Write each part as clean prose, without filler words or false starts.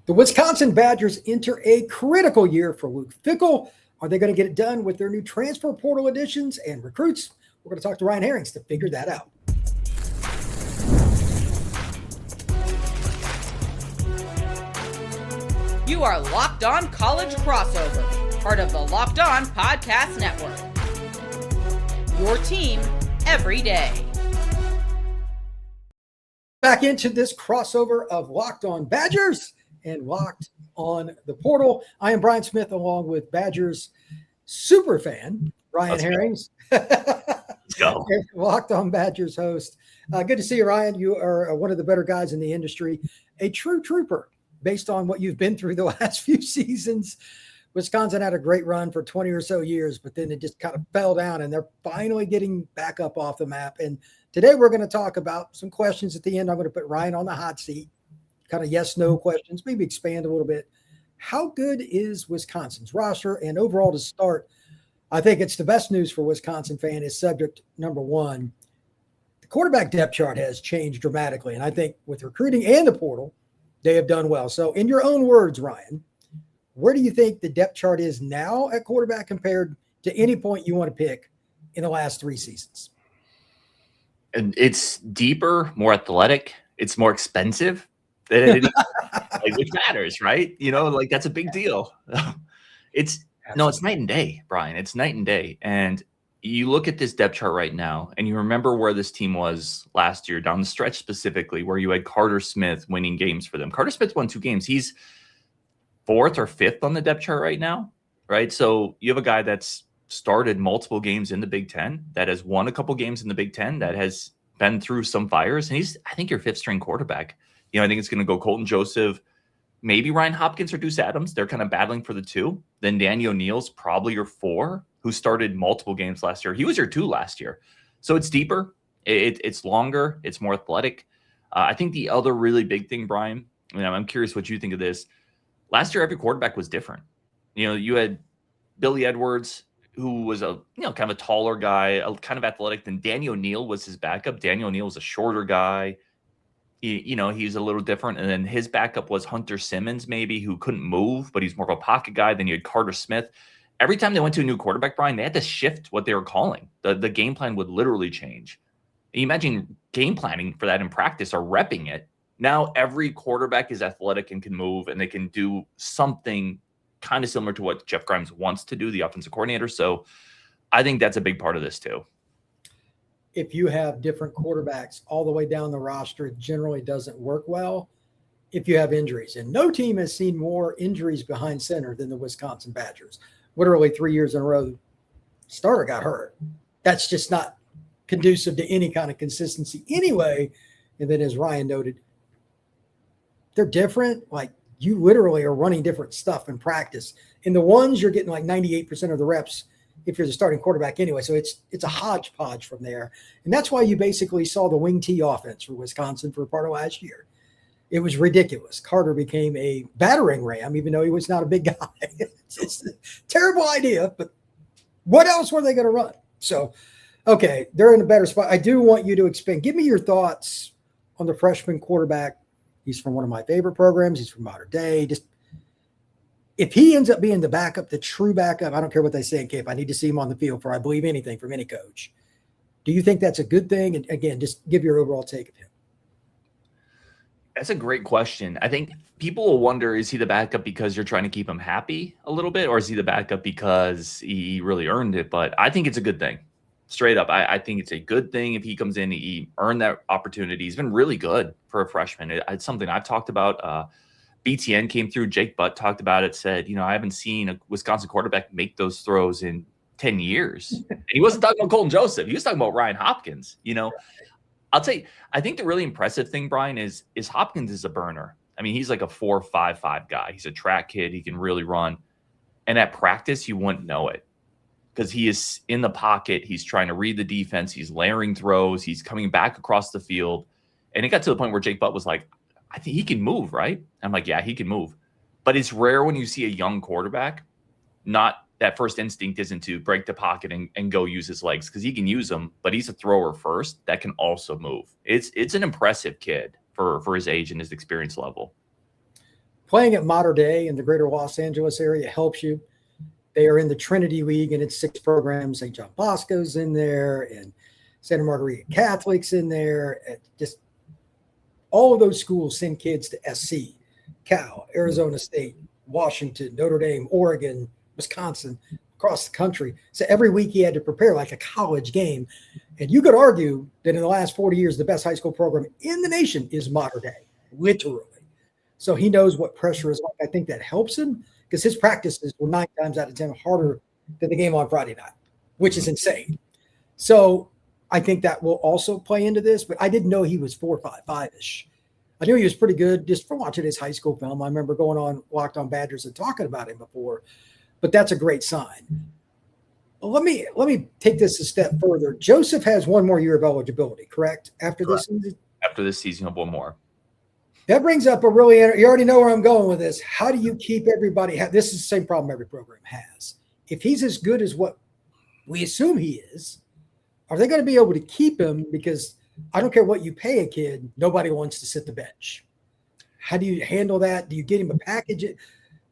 The Wisconsin Badgers enter a critical year for Luke Fickell. Are they going to get it done with their new transfer portal additions and recruits? We're going to talk to Ryan Herrings to figure that out. You are Locked On College Crossover, part of the Locked On Podcast Network. Your team every day. Back into this crossover of Locked On Badgers and Locked On the Portal. I am Brian Smith along with Badgers super fan, Ryan Herrings. Let's go. Locked On Badgers host. Good to see you, Ryan. You are one of the better guys in the industry, a true trooper based on what you've been through the last few seasons. Wisconsin had a great run for 20 or so years, but then it just kind of fell down and they're finally getting back up off the map. And today we're going to talk about some questions at the end. I'm going to put Ryan on the hot seat, kind of yes, no questions, maybe expand a little bit. How good is Wisconsin's roster? And overall to start, I think it's the best news for Wisconsin fan is subject number one. The quarterback depth chart has changed dramatically. And I think with recruiting and the portal, they have done well. So in your own words, Ryan, where do you think the depth chart is now at quarterback compared to any point you want to pick in the last three seasons? And it's deeper, more athletic. It's more expensive. Which matters, right? You know, like that's a big deal. It's night and day, Brian. It's night and day. And you look at this depth chart right now, and you remember where this team was last year down the stretch specifically, where you had Carter Smith winning games for them. Carter Smith won 2 games. He's 4th or 5th on the depth chart right now, right? So you have a guy that's started multiple games in the Big Ten, that has won a couple games in the Big Ten, that has been through some fires, and he's, I think, your 5th string quarterback. You know, I think it's going to go Colton Joseph, maybe Ryan Hopkins or Deuce Adams. They're kind of battling for the 2. Then Danny O'Neal's probably your 4, who started multiple games last year. He was your 2 last year. So it's deeper. It's longer. It's more athletic. I think the other really big thing, Brian, I mean, I'm curious what you think of this. Last year, every quarterback was different. You know, you had Billy Edwards, who was a, kind of a taller guy, kind of athletic. Then Danny O'Neal was his backup. Danny O'Neal was a shorter guy. He's a little different. And then his backup was Hunter Simmons, maybe, who couldn't move, but he's more of a pocket guy. Then you had Carter Smith. Every time they went to a new quarterback, Brian, they had to shift what they were calling. The game plan would literally change. And you imagine game planning for that in practice or repping it. Now every quarterback is athletic and can move, and they can do something kind of similar to what Jeff Grimes wants to do, the offensive coordinator. So I think that's a big part of this too. If you have different quarterbacks all the way down the roster, it generally doesn't work well if you have injuries. And no team has seen more injuries behind center than the Wisconsin Badgers. Literally 3 years in a row, starter got hurt. That's just not conducive to any kind of consistency anyway. And then as Ryan noted, they're different. Like you literally are running different stuff in practice. In the ones, you're getting like 98% of the reps if you're the starting quarterback anyway. So it's a hodgepodge from there. And that's why you basically saw the wing T offense for Wisconsin for part of last year. It was ridiculous. Carter became a battering ram, even though he was not a big guy. It's a terrible idea, but what else were they going to run? So, okay, they're in a better spot. I do want you to expand. Give me your thoughts on the freshman quarterback. He's from one of my favorite programs. He's from Notre Dame. Just if he ends up being the backup, the true backup, I don't care what they say in camp. I need to see him on the field for I believe anything from any coach. Do you think that's a good thing? And again, just give your overall take of him. That's a great question. I think people will wonder, is he the backup because you're trying to keep him happy a little bit, or is he the backup because he really earned it? But I think it's a good thing. Straight up, I think it's a good thing if he comes in, he earned that opportunity. He's been really good for a freshman. It's something I've talked about. BTN came through. Jake Butt talked about it, said, I haven't seen a Wisconsin quarterback make those throws in 10 years. And he wasn't talking about Colton Joseph. He was talking about Ryan Hopkins. I'll tell you, I think the really impressive thing, Brian, is Hopkins is a burner. I mean, he's like a 4.55 guy. He's a track kid. He can really run. And at practice, you wouldn't know it because he is in the pocket. He's trying to read the defense. He's layering throws. He's coming back across the field. And it got to the point where Jake Butt was like, I think he can move, right? I'm like, yeah, he can move. But it's rare when you see a young quarterback, not that first instinct isn't to break the pocket and go use his legs because he can use them, but he's a thrower first that can also move. It's an impressive kid for his age and his experience level. playing at Mater Dei in the greater Los Angeles area helps you. They are in the Trinity League, and it's 6 programs. St. John Bosco's in there, and Santa Margarita Catholic's in there. And just all of those schools send kids to SC, Cal, Arizona State, Washington, Notre Dame, Oregon, Wisconsin, across the country. So every week he had to prepare like a college game. And you could argue that in the last 40 years, the best high school program in the nation is Mater Dei, literally. So he knows what pressure is like. I think that helps him because his practices were 9 times out of 10 harder than the game on Friday night, which is insane. So I think that will also play into this, but I didn't know he was 4.55-ish. I knew he was pretty good just from watching his high school film. I remember going on Locked On Badgers and talking about him before, but that's a great sign. Let me take this a step further. Joseph has 1 more year of eligibility, correct? After this season? After this season, 1 more. That brings up a really, you already know where I'm going with this. How do you keep everybody? This is the same problem every program has. If he's as good as what we assume he is, are they going to be able to keep him? Because I don't care what you pay a kid, nobody wants to sit the bench. How do you handle that? Do you get him a package?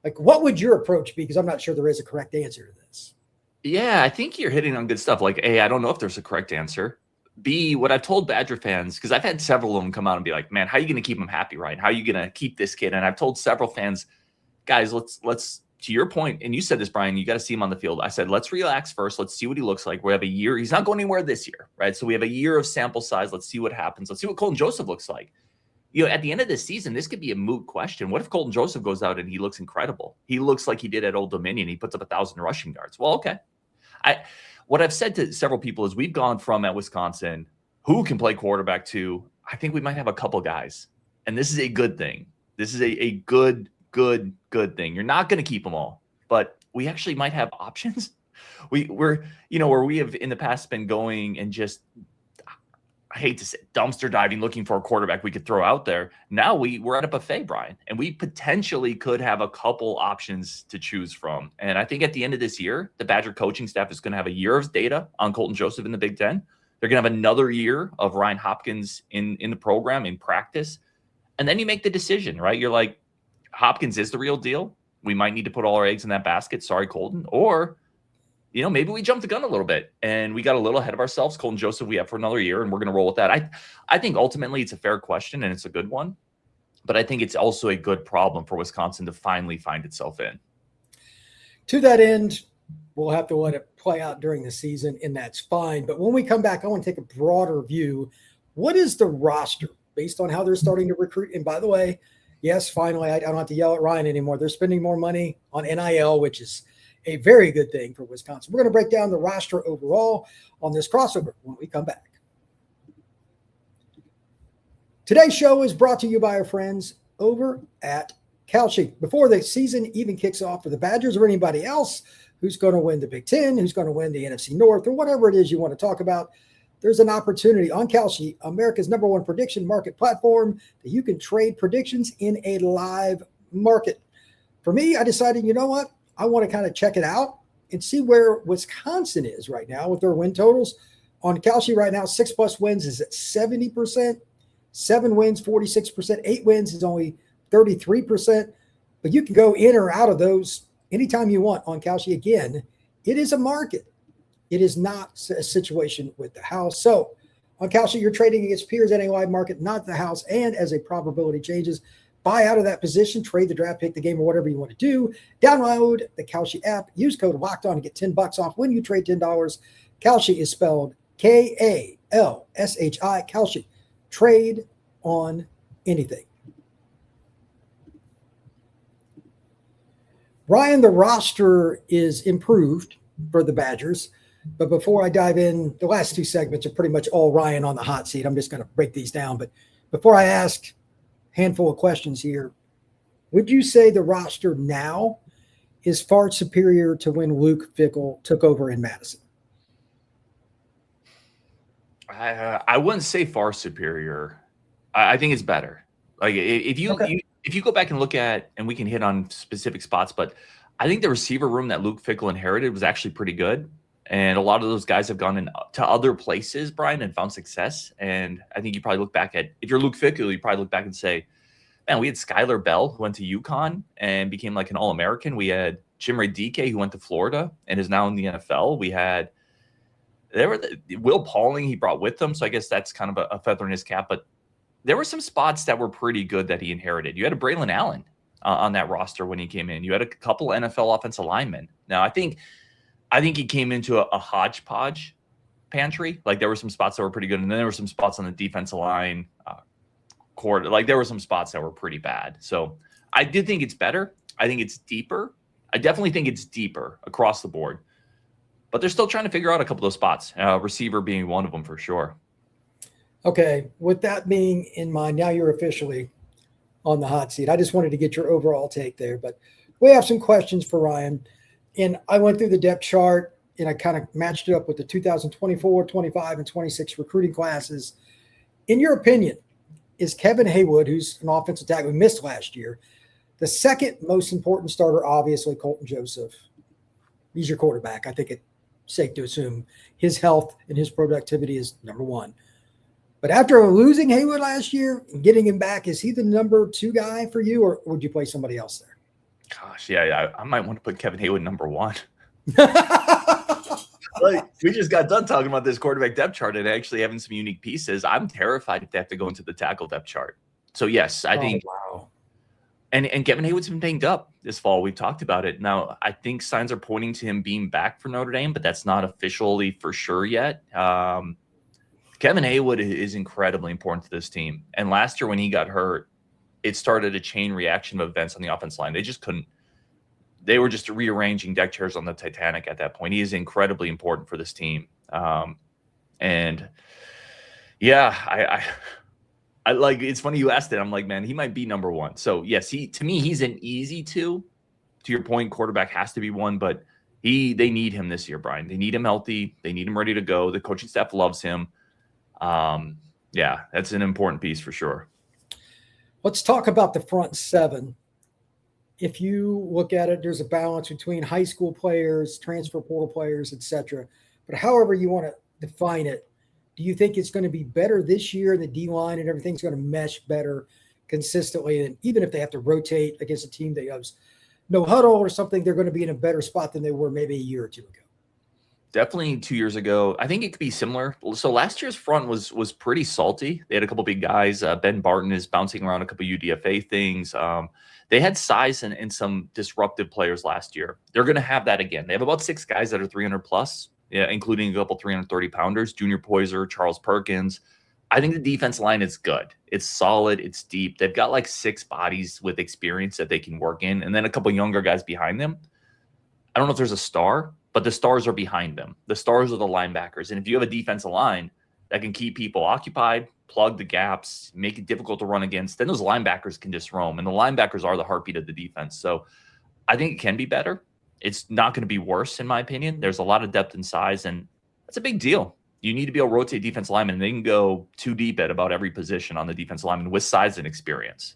Like, what would your approach be? Because I'm not sure there is a correct answer to this. Yeah, I think you're hitting on good stuff. Like, A, I don't know if there's a correct answer. B, what I've told Badger fans, because I've had several of them come out and be like, man, how are you going to keep him happy, Ryan? How are you going to keep this kid? And I've told several fans, guys, let's to your point, and you said this, Brian, you got to see him on the field. I said, let's relax first. Let's see what he looks like. We have a year. He's not going anywhere this year, right? So we have a year of sample size. Let's see what happens. Let's see what Colton Joseph looks like. You know, at the end of this season, this could be a moot question. What if Colton Joseph goes out and he looks incredible? He looks like he did at Old Dominion. He puts up 1,000 rushing yards. Well, okay. What I've said to several people is we've gone from at Wisconsin, who can play quarterback, to I think we might have a couple guys. And this is a good thing. This is a good thing. You're not going to keep them all, but we actually might have options. We're, you know, where we have in the past been going and just, I hate to say, dumpster diving, looking for a quarterback we could throw out there. Now we're at a buffet, Brian, and we potentially could have a couple options to choose from. And I think at the end of this year, the Badger coaching staff is going to have a year of data on Colton Joseph in the Big Ten. They're going to have another year of Ryan Hopkins in the program, in practice. And then you make the decision, right? You're like, Hopkins is the real deal. We might need to put all our eggs in that basket. Sorry, Colton. Or, you know, maybe we jumped the gun a little bit and we got a little ahead of ourselves. Colton Joseph, we have for another year, and we're going to roll with that. I think ultimately it's a fair question and it's a good one. But I think it's also a good problem for Wisconsin to finally find itself in. To that end, we'll have to let it play out during the season, and that's fine. But when we come back, I want to take a broader view. What is the roster based on how they're starting to recruit? And by the way, yes, finally, I don't have to yell at Ryan anymore. They're spending more money on NIL, which is a very good thing for Wisconsin. We're going to break down the roster overall on this crossover when we come back. Today's show is brought to you by our friends over at Kalshi. Before the season even kicks off for the Badgers or anybody else who's going to win the Big Ten, who's going to win the NFC North, or whatever it is you want to talk about, there's an opportunity on Kalshi, America's #1 prediction market platform, that you can trade predictions in a live market. For me, I decided, you know what? I want to kind of check it out and see where Wisconsin is right now with their win totals. On Kalshi right now, 6+ wins is at 70%, 7 wins, 46%, 8 wins is only 33%. But you can go in or out of those anytime you want on Kalshi. Again, it is a market. It is not a situation with the house. So on Kalshi, you're trading against peers in a live market, not the house. And as a probability changes, buy out of that position, trade the draft pick, the game, or whatever you want to do. Download the Kalshi app. Use code LOCKEDON and get $10 off when you trade $10. Kalshi is spelled Kalshi. Kalshi. Trade on anything. Ryan, the roster is improved for the Badgers. But before I dive in, the last 2 segments are pretty much all Ryan on the hot seat. I'm just going to break these down. But before I ask handful of questions here, would you say the roster now is far superior to when Luke Fickell took over in Madison? I wouldn't say far superior. I think it's better. Like if you go back and look at, and we can hit on specific spots, but I think the receiver room that Luke Fickell inherited was actually pretty good. And a lot of those guys have gone to other places, Brian, and found success. And I think you probably look back at, if you're Luke Fickell, you probably look back and say, man, we had Skylar Bell, who went to UConn and became like an All-American. We had Jim Radike, who went to Florida and is now in the NFL. Will Pauling he brought with him, so I guess that's kind of a feather in his cap. But there were some spots that were pretty good that he inherited. You had a Braylon Allen on that roster when he came in. You had a couple NFL offensive linemen. Now, I think he came into a hodgepodge pantry. Like there were some spots that were pretty good, and then there were some spots on the defensive line, court. Like there were some spots that were pretty bad. So I do think it's better. I think it's deeper. I definitely think it's deeper across the board. But they're still trying to figure out a couple of those spots, receiver being one of them for sure. Okay, with that being in mind, now you're officially on the hot seat. I just wanted to get your overall take there, but we have some questions for Ryan. And I went through the depth chart and I kind of matched it up with the 2024, 25, and 26 recruiting classes. In your opinion, is Kevin Haywood, who's an offensive tackle who missed last year, the second most important starter? Obviously, Colton Joseph. He's your quarterback. I think it's safe to assume his health and his productivity is number one. But after losing Haywood last year and getting him back, is he the number two guy for you, or would you play somebody else there? Gosh, yeah, I might want to put Kevin Haywood number one. Like, we just got done talking about this quarterback depth chart and actually having some unique pieces. I'm terrified if they have to go into the tackle depth chart. So, yes, I think wow. And Kevin Haywood's been banged up this fall. We've talked about it. Now, I think signs are pointing to him being back for Notre Dame, but that's not officially for sure yet. Kevin Haywood is incredibly important to this team. And last year when he got hurt, it started a chain reaction of events on the offense line. They just couldn't. They were just rearranging deck chairs on the Titanic at that point. He is incredibly important for this team. And yeah, I like, it's funny you asked it. I'm like, man, he might be number one. So yes, to me, he's an easy two. To your point, quarterback has to be one, but they need him this year, Brian. They need him healthy. They need him ready to go. The coaching staff loves him. Yeah, that's an important piece for sure. Let's talk about the front seven. If you look at it, there's a balance between high school players, transfer portal players, etc. But however you want to define it, do you think it's going to be better this year? The D-line and everything's going to mesh better consistently. And even if they have to rotate against a team that has no huddle or something, they're going to be in a better spot than they were maybe a year or two ago. Definitely 2 years ago. I think it could be similar. So last year's front was pretty salty. They had a couple big guys. Ben Barton is bouncing around a couple UDFA things. They had size and some disruptive players last year. They're going to have that again. They have about 6 guys that are 300 plus, yeah, including a couple 330 pounders, Junior Poyser, Charles Perkins. I think the defense line is good. It's solid. It's deep. They've got like 6 bodies with experience that they can work in, and then a couple younger guys behind them. I don't know if there's a star, but the stars are behind them. The stars are the linebackers. And if you have a defensive line that can keep people occupied, plug the gaps, make it difficult to run against, then those linebackers can just roam. And the linebackers are the heartbeat of the defense. So I think it can be better. It's not going to be worse, in my opinion. There's a lot of depth and size, and that's a big deal. You need to be able to rotate defense linemen, and they can go too deep at about every position on the defense lineman with size and experience.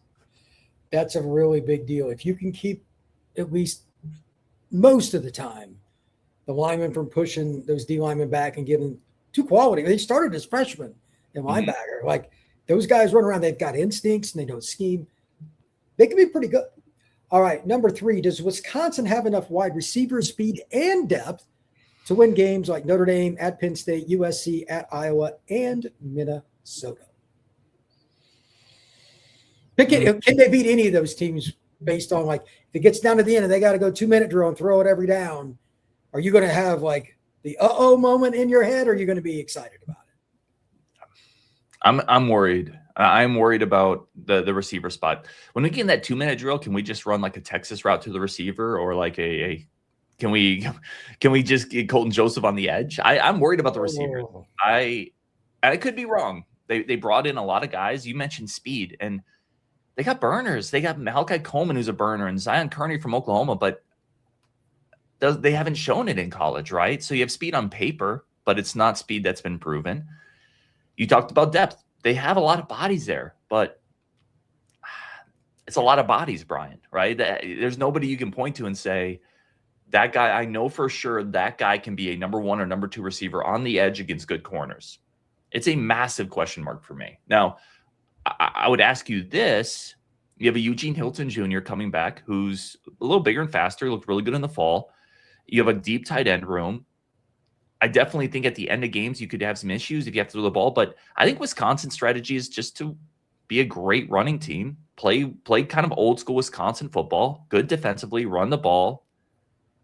That's a really big deal. If you can keep, at least most of the time, the linemen from pushing those D linemen back and giving two quality. They started as freshmen and linebacker. Like those guys run around, they've got instincts and they don't scheme. They can be pretty good. All right, number 3, does Wisconsin have enough wide receiver speed and depth to win games like Notre Dame, at Penn State, USC, at Iowa, and Minnesota? Can they beat any of those teams based on, like, if it gets down to the end and they got to go 2-minute drill and throw it every down, are you going to have like the uh-oh moment in your head, or are you going to be excited about it? I'm worried. I'm worried about the receiver spot. When we get in that 2-minute drill, can we just run like a Texas route to the receiver, or like can we just get Colton Joseph on the edge? I'm worried about the receivers. I could be wrong. They brought in a lot of guys. You mentioned speed, and they got burners. They got Malachi Coleman, who's a burner, and Zion Kearney from Oklahoma, but they haven't shown it in college, right? So you have speed on paper, but it's not speed that's been proven. You talked about depth. They have a lot of bodies there, but it's a lot of bodies, Brian, right? There's nobody you can point to and say, that guy, I know for sure that guy can be a number 1 or number 2 receiver on the edge against good corners. It's a massive question mark for me. Now, I would ask you this. You have a Eugene Hilton Jr. coming back, who's a little bigger and faster, looked really good in the fall. You have a deep tight end room. I definitely think at the end of games, you could have some issues if you have to throw the ball. But I think Wisconsin's strategy is just to be a great running team, play kind of old school Wisconsin football, good defensively, run the ball.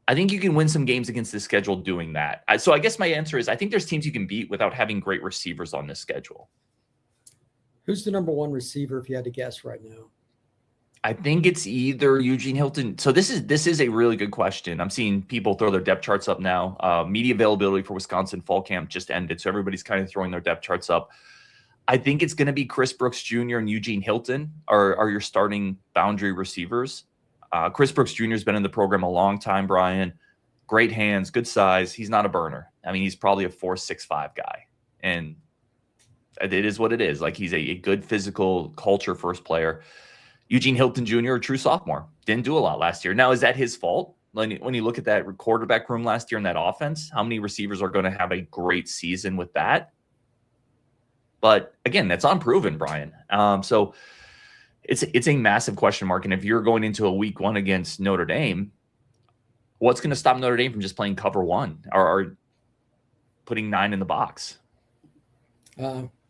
I think you can win some games against this schedule doing that. So I guess my answer is I think there's teams you can beat without having great receivers on this schedule. Who's the number one receiver if you had to guess right now? I think it's either Eugene Hilton. So this is a really good question. I'm seeing people throw their depth charts up now. Media availability for Wisconsin fall camp just ended, so everybody's kind of throwing their depth charts up. I think it's going to be Chris Brooks Jr. and Eugene Hilton are your starting boundary receivers. Chris Brooks Jr. has been in the program a long time, Brian. Great hands, good size. He's not a burner. I mean, he's probably a 4.65 guy. And it is what it is. Like, he's a good physical culture first player. Eugene Hilton Jr., a true sophomore, didn't do a lot last year. Now, is that his fault? When you look at that quarterback room last year in that offense, how many receivers are going to have a great season with that? But again, that's unproven, Brian. So it's a massive question mark. And if you're going into a week one against Notre Dame, what's going to stop Notre Dame from just playing cover one or putting 9 in the box?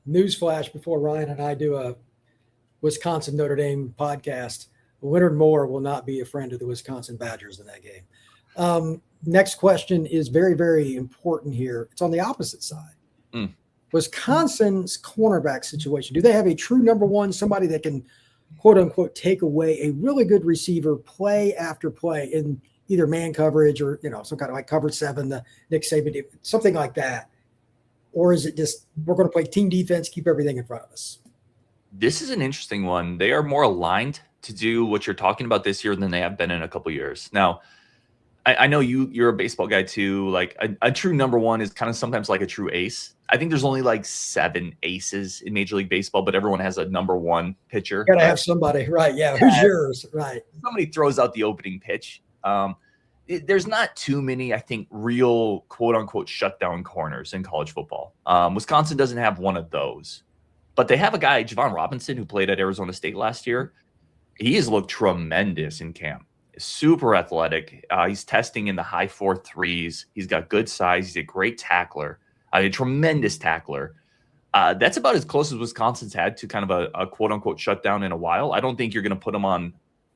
Newsflash before Ryan and I do a Wisconsin Notre Dame podcast. Leonard Moore will not be a friend of the Wisconsin Badgers in that game. Next question is very, very important here. It's on the opposite side. Wisconsin's cornerback situation. Do they have a true number one, somebody that can, quote unquote, take away a really good receiver play after play in either man coverage or, some kind of like cover 7, the Nick Saban, something like that? Or is it just, we're going to play team defense, keep everything in front of us? This is an interesting one. They are more aligned to do what you're talking about this year than they have been in a couple of years. Now, I know you're a baseball guy too. Like a true number one is kind of sometimes like a true ace. I think there's only like 7 aces in Major League Baseball, but everyone has a number one pitcher. Got to have somebody, right? Yeah, who's yours, right? Somebody throws out the opening pitch. There's not too many, I think, real quote unquote shutdown corners in college football. Wisconsin doesn't have one of those. But they have a guy, Javan Robinson, who played at Arizona State last year. He has looked tremendous in camp. Super athletic. He's testing in the high 4.3s. He's got good size. He's a great tackler, a tremendous tackler. That's about as close as Wisconsin's had to kind of a quote-unquote shutdown in a while. I don't think you're going to put him on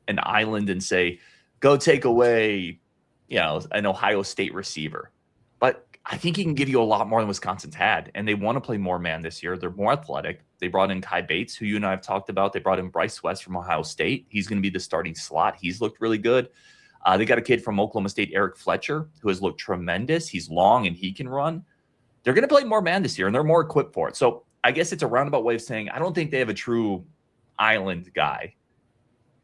an island and say, go take away, an Ohio State receiver. But I think he can give you a lot more than Wisconsin's had, and they want to play more man this year. They're more athletic. They brought in Kai Bates, who you and I have talked about. They brought in Bryce West from Ohio State. He's going to be the starting slot. He's looked really good. They got a kid from Oklahoma State, Eric Fletcher, who has looked tremendous. He's long and he can run. They're going to play more man this year, and they're more equipped for it. So I guess it's a roundabout way of saying I don't think they have a true island guy,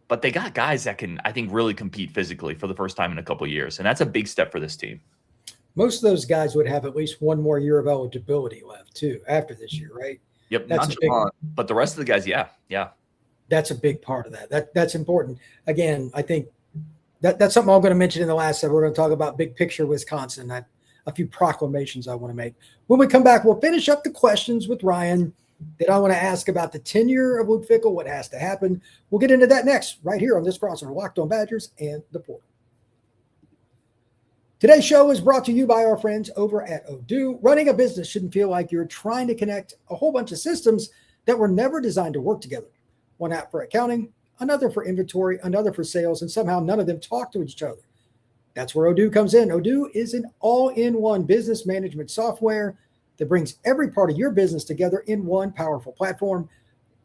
but they got guys that can, I think, really compete physically for the first time in a couple of years, and that's a big step for this team. Most of those guys would have at least one more year of eligibility left, too, after this year, right? Yep, that's not Javan, but the rest of the guys, yeah. That's a big part of that. That's important. Again, I think that's something I'm going to mention in the last segment. We're going to talk about big picture Wisconsin. A few proclamations I want to make. When we come back, we'll finish up the questions with Ryan that I want to ask about the tenure of Luke Fickell, what has to happen. We'll get into that next, right here on this crossover, Locked On Badgers and the Portal. Today's show is brought to you by our friends over at Odoo. Running a business shouldn't feel like you're trying to connect a whole bunch of systems that were never designed to work together. One app for accounting, another for inventory, another for sales, and somehow none of them talk to each other. That's where Odoo comes in. Odoo is an all-in-one business management software that brings every part of your business together in one powerful platform.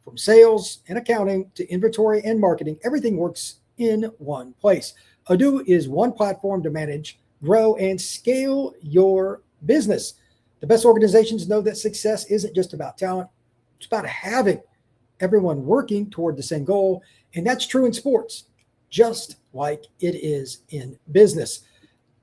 From sales and accounting to inventory and marketing, everything works in one place. Odoo is one platform to manage, grow, and scale your business. The best organizations know that success isn't just about talent. It's about having everyone working toward the same goal. And that's true in sports, just like it is in business.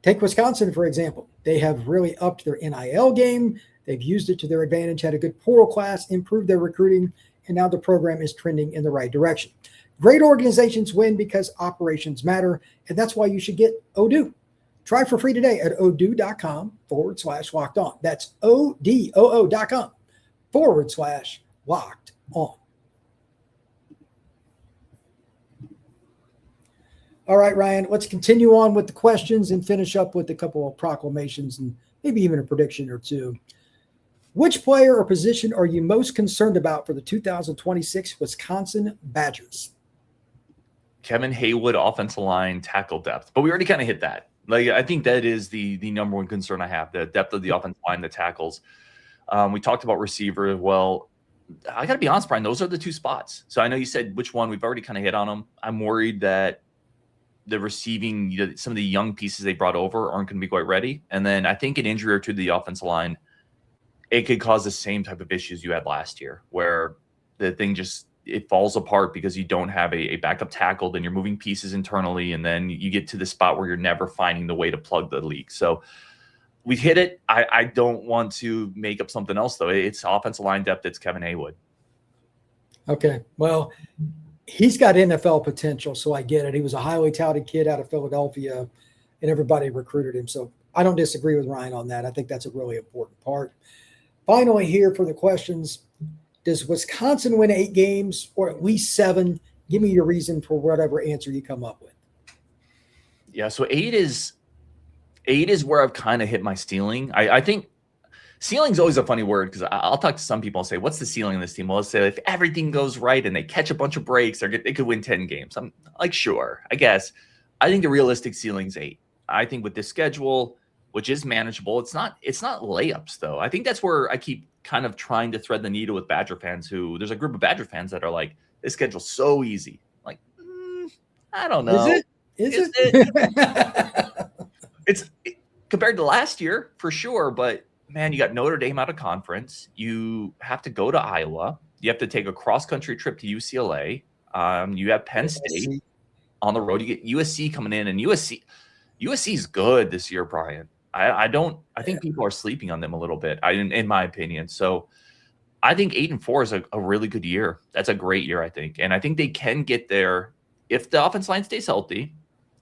Take Wisconsin, for example. They have really upped their NIL game. They've used it to their advantage, had a good portal class, improved their recruiting, and now the program is trending in the right direction. Great organizations win because operations matter, and that's why you should get Odoo. Try for free today at odoo.com/locked on. That's odoo.com/locked on. All right, Ryan, let's continue on with the questions and finish up with a couple of proclamations and maybe even a prediction or two. Which player or position are you most concerned about for the 2026 Wisconsin Badgers? Kevin Haywood, offensive line, tackle depth. But we already kind of hit that. Like, I think that is the number one concern I have, the depth of the offensive line, the tackles. We talked about receiver as well. I got to be honest, Brian, those are the two spots. So I know you said which one. We've already kind of hit on them. I'm worried that the receiving, some of the young pieces they brought over aren't going to be quite ready. And then I think an injury or two to the offensive line, it could cause the same type of issues you had last year, where the thing just, it falls apart because you don't have a backup tackle, then you're moving pieces internally, and then you get to the spot where you're never finding the way to plug the leak. So we hit it. I don't want to make up something else, though. It's offensive line depth. It's Kevin Haywood. Okay. Well, he's got NFL potential, so I get it. He was a highly touted kid out of Philadelphia, and everybody recruited him. So I don't disagree with Ryan on that. I think that's a really important part. Finally, here for the questions, does Wisconsin win 8 games or at least 7? Give me your reason for whatever answer you come up with. Yeah, so 8 is where I've kind of hit my ceiling. I think ceiling's always a funny word because I'll talk to some people and say, what's the ceiling of this team? Well, let's say if everything goes right and they catch a bunch of breaks, they could win 10 games. I'm like, sure, I guess. I think the realistic ceiling's 8. I think with this schedule, which is manageable, it's not layups, though. I think that's where I keep kind of trying to thread the needle with Badger fans there's a group of Badger fans that are like, this schedule's so easy. Like, I don't know. Is it? It's compared to last year for sure, but man, you got Notre Dame out of conference. You have to go to Iowa. You have to take a cross-country trip to UCLA. You have Penn State on the road. You get USC coming in, and USC is good this year, Brian. I think people are sleeping on them a little bit, in my opinion. So I think 8-4 is a really good year. That's a great year, I think. And I think they can get there if the offense line stays healthy.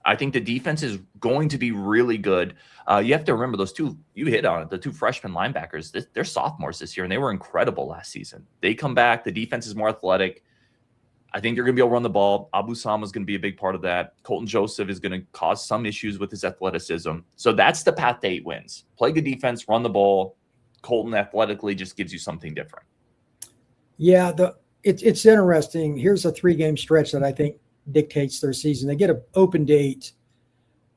I think the defense is going to be really good. You have to remember those two, you hit on it, the 2 freshman linebackers, they're sophomores this year, and they were incredible last season. They come back. The defense is more athletic. I think they're going to be able to run the ball. Abu Sama is going to be a big part of that. Colton Joseph is going to cause some issues with his athleticism. So that's the path to 8 wins. Play good defense, run the ball. Colton athletically just gives you something different. Yeah, it's interesting. Here's a 3-game stretch that I think dictates their season. They get an open date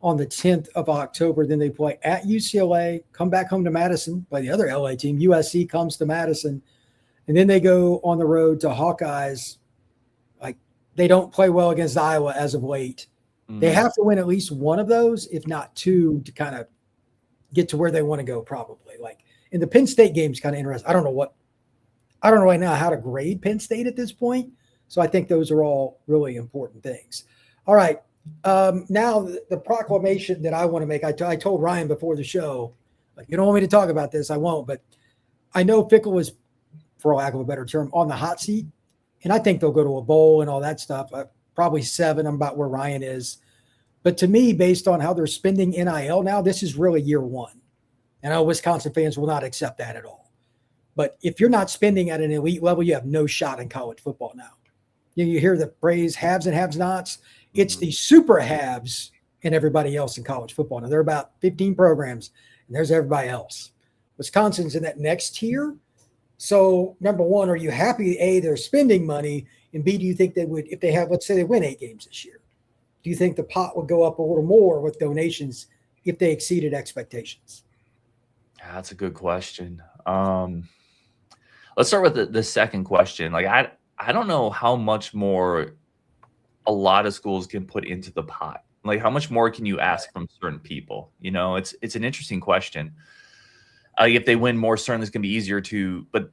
on the 10th of October. Then they play at UCLA, come back home to Madison, play the other LA team. USC comes to Madison, and then they go on the road to Hawkeyes. Like, they don't play well against Iowa as of late. They have to win at least one of those, if not 2, to kind of get to where they want to go, probably. Like, in the Penn State game is kind of interesting. I don't know right now how to grade Penn State at this point. So I think those are all really important things. All right. Now the proclamation that I want to make, I told Ryan before the show, like, you don't want me to talk about this, I won't, but I know Fickell is, for lack of a better term, on the hot seat, and I think they'll go to a bowl and all that stuff. Probably 7. I'm about where Ryan is. But to me, based on how they're spending NIL now, this is really year 1. And I know Wisconsin fans will not accept that at all. But if you're not spending at an elite level, you have no shot in college football now. You hear the phrase haves and have-nots. It's the super haves and everybody else in college football. Now, there are about 15 programs, and there's everybody else. Wisconsin's in that next tier. So, number one, are you happy, A, they're spending money, and B, do you think they would, if they have, let's say they win 8 games this year, do you think the pot would go up a little more with donations if they exceeded expectations? That's a good question. Let's start with the second question. Like, I don't know how much more a lot of schools can put into the pot. Like, how much more can you ask from certain people? You know, it's an interesting question. If they win more, certainly it's going to be easier to, but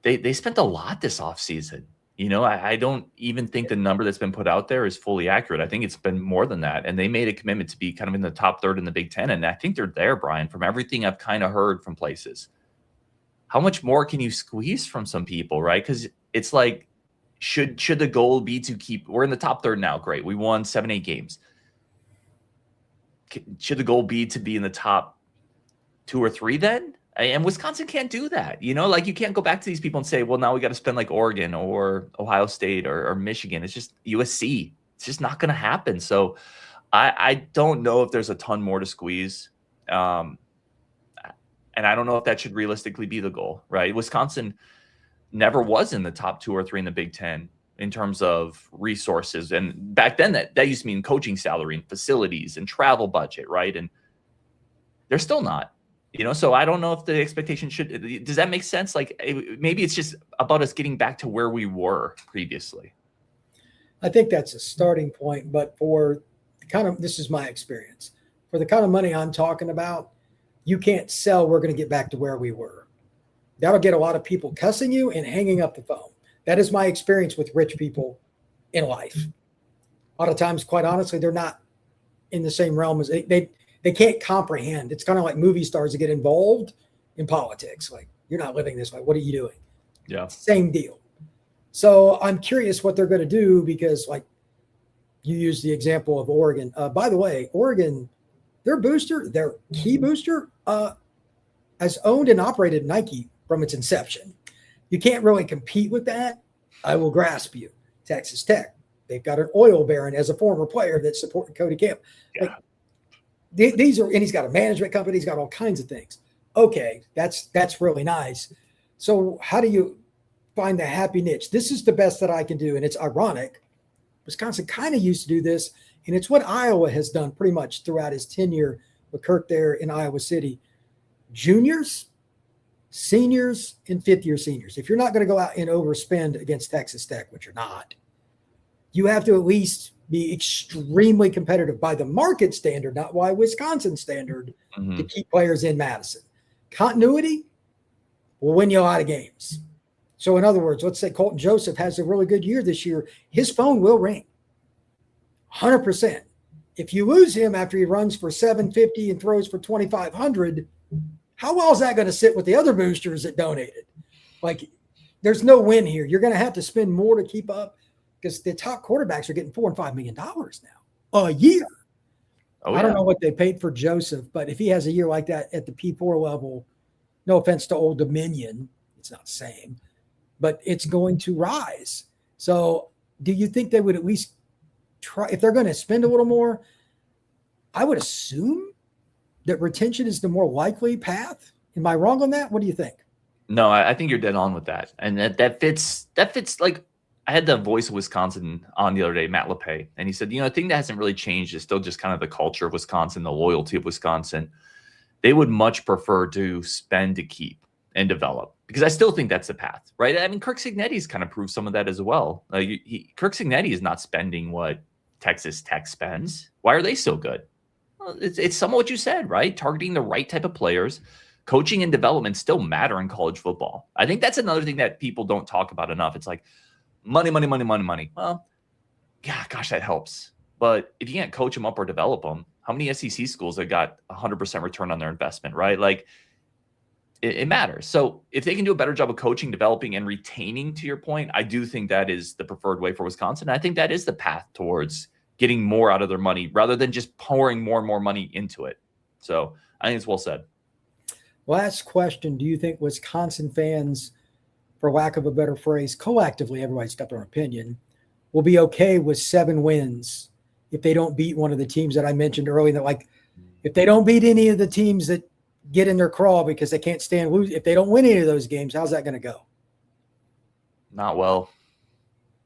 they spent a lot this offseason. You know, I don't even think the number that's been put out there is fully accurate. I think it's been more than that. And they made a commitment to be kind of in the top third in the Big Ten. And I think they're there, Brian, from everything I've kind of heard from places. How much more can you squeeze from some people, right? Because it's like, should the goal be to keep, we're in the top third now. Great. We won 7-8 games. Should the goal be to be in the top 2 or 3 then? And Wisconsin can't do that. You know, like, you can't go back to these people and say, well, now we got to spend like Oregon or Ohio State or Michigan. It's just USC. It's just not going to happen. So I don't know if there's a ton more to squeeze. And I don't know if that should realistically be the goal, right? Wisconsin never was in the top 2 or 3 in the Big Ten in terms of resources. And back then that used to mean coaching salary and facilities and travel budget, right? And they're still not, so I don't know if the expectation does that make sense? Like maybe it's just about us getting back to where we were previously. I think that's a starting point, but for this is my experience, for the kind of money I'm talking about, you can't sell we're going to get back to where we were. That'll get a lot of people cussing you and hanging up the phone. That is my experience with rich people in life. A lot of times, quite honestly, they're not in the same realm as they can't comprehend. It's kind of like movie stars that get involved in politics. Like, you're not living this way. What are you doing? Yeah. Same deal. So I'm curious what they're going to do, because like you used the example of Oregon. By the way, Oregon, their key booster has owned and operated Nike from its inception. You can't really compete with that. I will grasp you. Texas Tech, they've got an oil baron as a former player that's supporting Cody Camp. Yeah. Like, these are, and he's got a management company. He's got all kinds of things. Okay, that's really nice. So how do you find the happy niche? This is the best that I can do. And it's ironic. Wisconsin kind of used to do this, and it's what Iowa has done pretty much throughout his tenure with Kirk there in Iowa City. Juniors, seniors, and fifth-year seniors. If you're not going to go out and overspend against Texas Tech, which you're not, you have to at least be extremely competitive by the market standard, not by Wisconsin standard, to keep players in Madison. Continuity will win you a lot of games. So in other words, let's say Colton Joseph has a really good year this year. His phone will ring 100%. If you lose him after he runs for 750 and throws for 2,500, how well is that going to sit with the other boosters that donated? Like, there's no win here. You're going to have to spend more to keep up, because the top quarterbacks are getting $4 and $5 million now a year. Oh, I don't know what they paid for Joseph, but if he has a year like that at the P4 level, no offense to Old Dominion, it's not the same, but it's going to rise. So do you think they would at least try, if they're going to spend a little more? I would assume that retention is the more likely path. Am I wrong on that? What do you think? No, I think you're dead on with that. And that fits. Like, I had the voice of Wisconsin on the other day, Matt LePay, and he said, the thing that hasn't really changed is still just kind of the culture of Wisconsin, the loyalty of Wisconsin. They would much prefer to spend to keep and develop, because I still think that's the path, right? I mean, Kirk Cignetti's kind of proved some of that as well. Kirk Cignetti is not spending what Texas Tech spends. Why are they so good? Well, it's some of what you said, right? Targeting the right type of players. Coaching and development still matter in college football. I think that's another thing that people don't talk about enough. It's like money. Well, yeah, gosh, that helps. But if you can't coach them up or develop them, how many SEC schools have got 100% return on their investment, right? Like, it matters. So if they can do a better job of coaching, developing, and retaining, to your point, I do think that is the preferred way for Wisconsin. I think that is the path towards getting more out of their money rather than just pouring more and more money into it. So I think it's well said. Last question. Do you think Wisconsin fans, for lack of a better phrase, collectively, everybody's got their opinion, will be okay with 7 wins if they don't beat one of the teams that I mentioned earlier? That, like, if they don't beat any of the teams that get in their crawl because they can't stand lose, if they don't win any of those games, how's that going to go? Not well.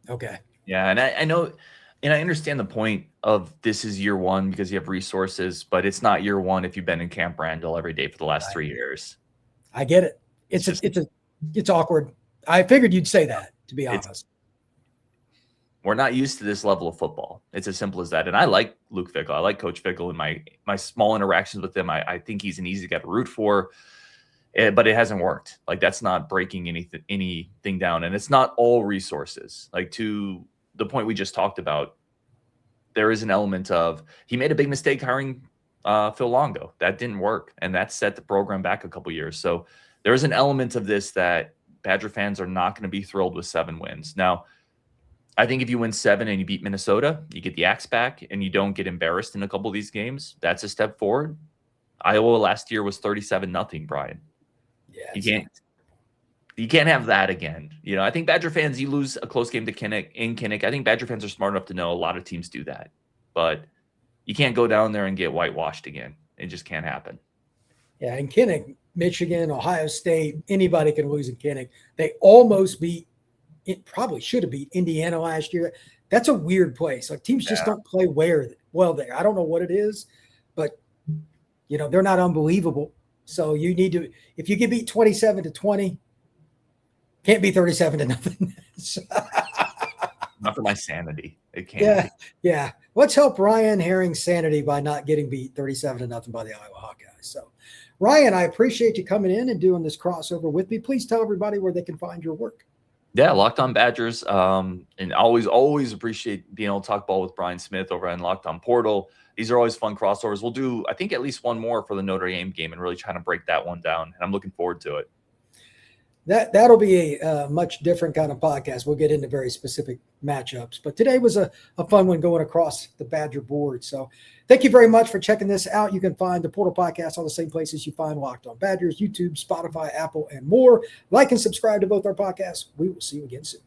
Okay. Yeah, and I know, and I understand the point of this is year one because you have resources, but it's not year one if you've been in Camp Randall every day for the last 3 years. I get it. It's awkward. I figured you'd say that, to be honest. We're not used to this level of football. It's as simple as that. And I like Luke Fickell. I like Coach Fickell in my small interactions with him. I think he's an easy guy to root for, but it hasn't worked. Like, that's not breaking anything down. And it's not all resources. Like, to the point we just talked about, there is an element of, he made a big mistake hiring Phil Longo. That didn't work. And that set the program back a couple years. So there is an element of this that Badger fans are not going to be thrilled with 7 wins. Now, I think if you win 7 and you beat Minnesota, you get the axe back and you don't get embarrassed in a couple of these games, that's a step forward. Iowa last year was 37-0, Brian. Yeah. You can't have that again. You know, I think Badger fans, you lose a close game to Kinnick. I think Badger fans are smart enough to know a lot of teams do that. But you can't go down there and get whitewashed again. It just can't happen. Yeah, and Kinnick, Michigan, Ohio State, anybody can lose in Kinnick. They almost beat, it probably should have beat Indiana last year. That's a weird place. Like teams just don't play well there. I don't know what it is, but you know, they're not unbelievable. So you need to, if you can beat 27-20, can't be 37-0. Not for my sanity. It can't. Yeah. Let's help Ryan Herrings' sanity by not getting beat 37-0 by the Iowa Hawkeyes. So, Ryan, I appreciate you coming in and doing this crossover with me. Please tell everybody where they can find your work. Yeah, Locked On Badgers. And always appreciate being able to talk ball with Brian Smith over on Locked On Portal. These are always fun crossovers. We'll do, I think, at least one more for the Notre Dame game and really trying to break that one down. And I'm looking forward to it. That'll be a much different kind of podcast. We'll get into very specific matchups. But today was a fun one going across the Badger board. So thank you very much for checking this out. You can find the Portal Podcast on the same places you find Locked On Badgers, YouTube, Spotify, Apple, and more. Like and subscribe to both our podcasts. We will see you again soon.